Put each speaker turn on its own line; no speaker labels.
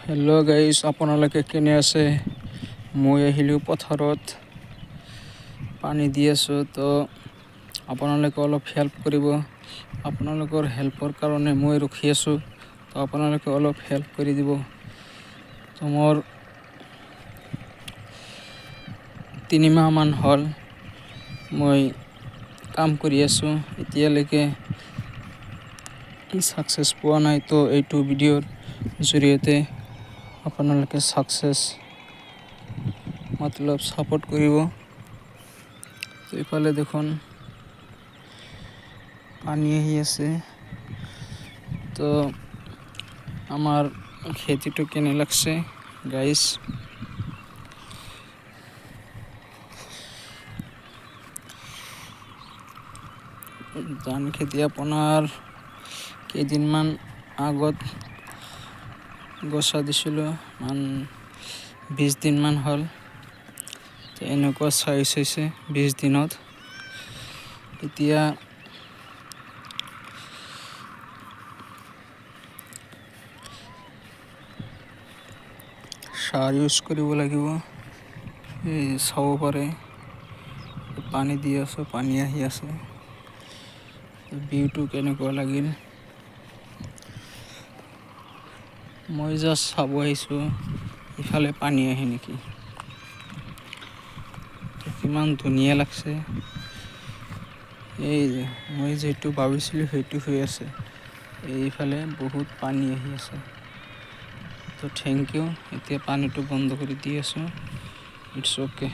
Hello' guys, আপোনালোকে কেনে আছে? মই আহিলোঁ পথাৰত পানী দি আছোঁ, তো আপোনালোকে অলপ হেল্প কৰিব। আপোনালোকৰ হেল্পৰ কাৰণে মই ৰখি আছোঁ, তো আপোনালোকে অলপ হেল্প কৰি দিব। তো মোৰ 3 মাহমান হ'ল মই কাম কৰি আছোঁ, এতিয়ালৈকে ছাকচেছ পোৱা নাই। তো এইটো ভিডিঅ'ৰ জৰিয়তে আপোনালোকে ছাকচেছ মতলব ছাপোৰ্ট কৰিব। তো ইফালে দেখোন পানী আহি আছে। তো আমাৰ খেতিটো কেনে লাগছে গাইজ? ধান খেতি আপোনাৰ কেইদিনমান আগত গছা দিছিলোঁ, 20 দিনমান হ'ল। তো এনেকুৱা চাইজ হৈছে 20 দিনত। এতিয়া সাৰ ইউজ কৰিব লাগিব। এই চাব পাৰে পানী দি আছোঁ, পানী আহি আছে। ভিউটো কেনেকুৱা লাগিল? মই জাষ্ট চাব আহিছোঁ ইফালে পানী আহে নেকি। কিমান ধুনীয়া লাগছে। এই মই যিটো ভাবিছিলোঁ সেইটো হৈ আছে। এইফালে বহুত পানী আহি আছে। তো থেংক ইউ। এতিয়া পানীটো বন্ধ কৰি দি আছোঁ। It's okay.